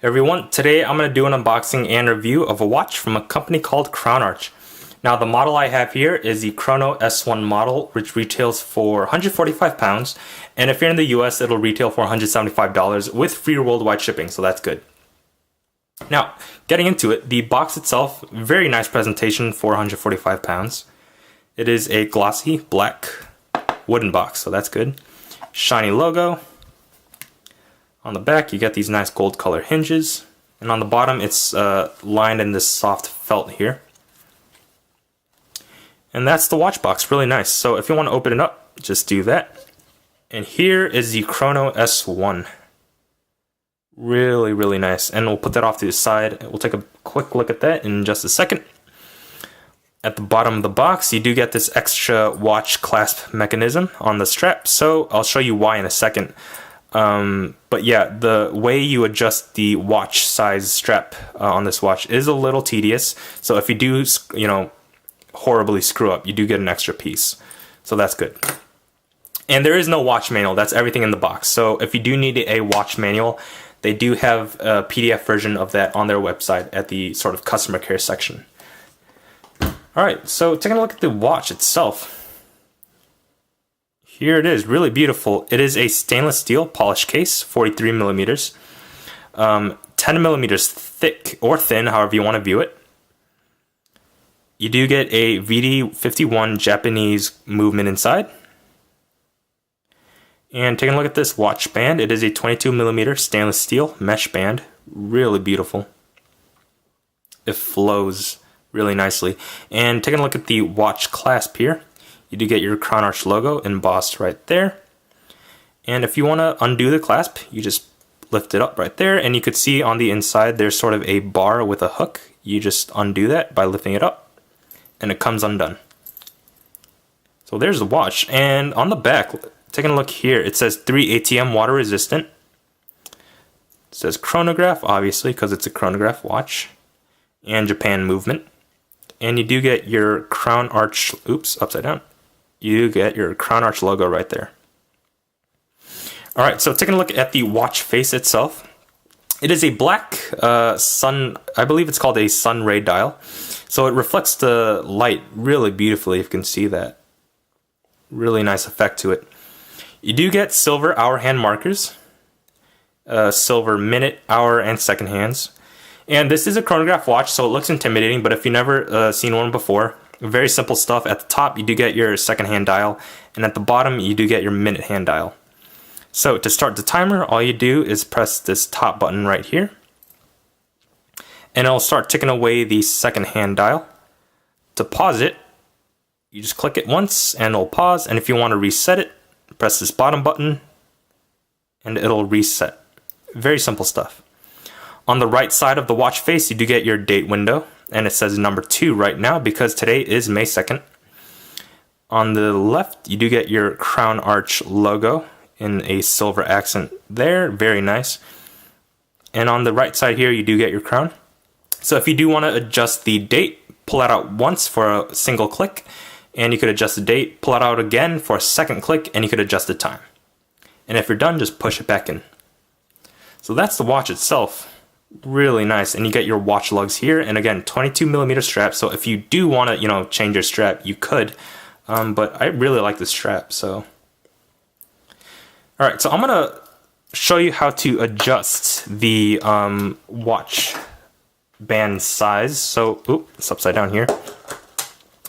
Everyone, today I'm going to do an unboxing and review of a watch from a company called Crownarch. Now the model I have here is the Chrono-S1 model, which retails for £145, and if you're in the US it'll retail for $175 with free worldwide shipping, so that's good. Now, getting into it, the box itself, very nice presentation for £145. It is a glossy black wooden box, so that's good. Shiny logo. On the back, you get these nice gold color hinges, and on the bottom, it's lined in this soft felt here. And that's the watch box, really nice. So if you want to open it up, just do that. And here is the Chrono-S1. Really, really nice. And we'll put that off to the side. We'll take a quick look at that in just a second. At the bottom of the box, you do get this extra watch clasp mechanism on the strap. So I'll show you why in a second. But yeah, the way you adjust the watch size strap on this watch is a little tedious. So if you do, horribly screw up, you do get an extra piece. So that's good. And there is no watch manual. That's everything in the box. So if you do need a watch manual, they do have a PDF version of that on their website at the sort of customer care section. Alright, so taking a look at the watch itself. Here it is, really beautiful. It is a stainless steel polished case, 43 millimeters, 10 millimeters thick or thin, however you want to view it. You do get a VD51 Japanese movement inside. And taking a look at this watch band, it is a 22 millimeter stainless steel mesh band, really beautiful. It flows really nicely. And taking a look at the watch clasp here, you do get your Crownarch logo embossed right there. And if you want to undo the clasp, you just lift it up right there. And you could see on the inside there's sort of a bar with a hook. You just undo that by lifting it up, and it comes undone. So there's the watch. And on the back, taking a look here, it says 3 ATM water resistant. It says Chronograph, obviously, because it's a chronograph watch. And Japan movement. And you do get your Crownarch, oops, upside down. You get your Crownarch logo right there. Alright, so taking a look at the watch face itself. It is a black sun, I believe it's called a sun ray dial. So it reflects the light really beautifully, if you can see that. Really nice effect to it. You do get silver hour hand markers, silver minute, hour, and second hands. And this is a chronograph watch, so it looks intimidating, but if you've never seen one before, very simple stuff. At the top, you do get your second hand dial, and at the bottom, you do get your minute hand dial. So to start the timer, all you do is press this top button right here, and it'll start ticking away the second hand dial. To pause it, you just click it once, and it'll pause, and if you want to reset it, press this bottom button, and it'll reset. Very simple stuff. On the right side of the watch face, you do get your date window, and it says number 2 right now because today is May 2nd. On the left, you do get your Crownarch logo in a silver accent there, very nice. And on the right side here, you do get your crown. So if you do want to adjust the date, pull it out once for a single click, and you could adjust the date, pull it out again for a second click, and you could adjust the time. And if you're done, just push it back in. So that's the watch itself. Really nice. And you get your watch lugs here, and again, 22 millimeter strap. So if you do want to, change your strap, you could. But I really like the strap, so. Alright, so I'm going to show you how to adjust the watch band size. So, it's upside down here.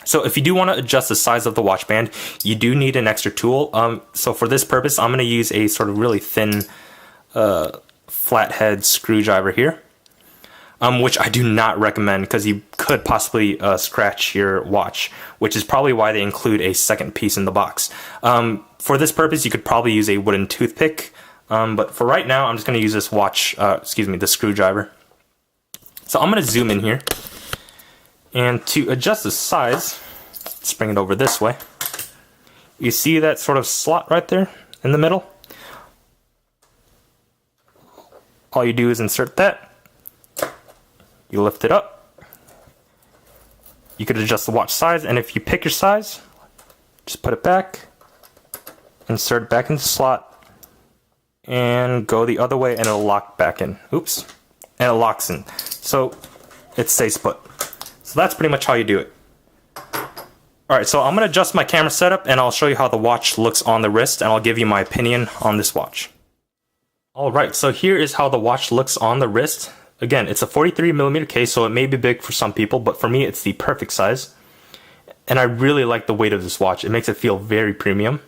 So if you do want to adjust the size of the watch band, you do need an extra tool. So for this purpose, I'm going to use a sort of really thin flathead screwdriver here, which I do not recommend because you could possibly scratch your watch, which is probably why they include a second piece in the box. For this purpose, you could probably use a wooden toothpick, but for right now, I'm just going to use this the screwdriver. So I'm going to zoom in here, and to adjust the size, let's bring it over this way. You see that sort of slot right there in the middle? All you do is insert that, you lift it up, you could adjust the watch size, and if you pick your size, just put it back, insert it back into the slot, and go the other way and it'll lock back in. Oops, and it locks in. So it stays put. So that's pretty much how you do it. Alright, so I'm going to adjust my camera setup and I'll show you how the watch looks on the wrist, and I'll give you my opinion on this watch. Alright, so here is how the watch looks on the wrist. Again, it's a 43mm case, so it may be big for some people, but for me it's the perfect size. And I really like the weight of this watch. It makes it feel very premium.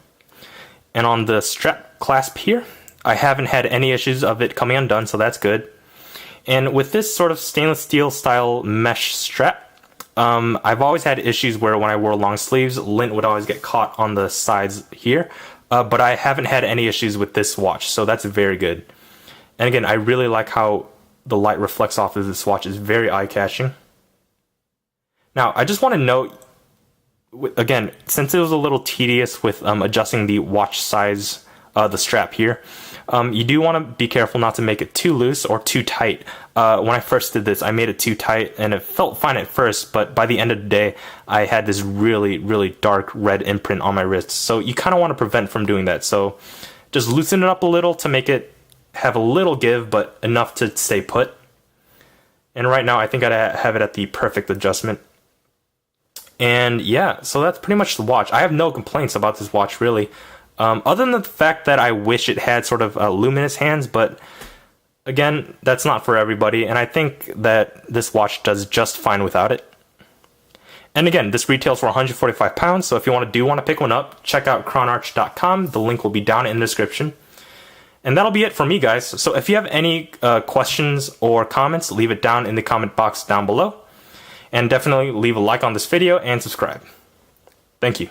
And on the strap clasp here, I haven't had any issues of it coming undone, so that's good. And with this sort of stainless steel style mesh strap, I've always had issues where when I wore long sleeves, lint would always get caught on the sides here. But I haven't had any issues with this watch, so that's very good. And again, I really like how the light reflects off of this watch. It's very eye-catching. Now, I just want to note, again, since it was a little tedious with adjusting the watch size, the strap here, you do want to be careful not to make it too loose or too tight. When I first did this, I made it too tight and it felt fine at first, but by the end of the day, I had this really, really dark red imprint on my wrist. So you kind of want to prevent from doing that. So just loosen it up a little to make it have a little give, but enough to stay put. And right now, I think I have it at the perfect adjustment. And yeah, so that's pretty much the watch. I have no complaints about this watch, really. Other than the fact that I wish it had sort of luminous hands, but again, that's not for everybody, and I think that this watch does just fine without it. And again, this retails for £145, so if you want to pick one up, check out Crownarch.com. The link will be down in the description. And that'll be it for me, guys. So if you have any questions or comments, leave it down in the comment box down below. And definitely leave a like on this video and subscribe. Thank you.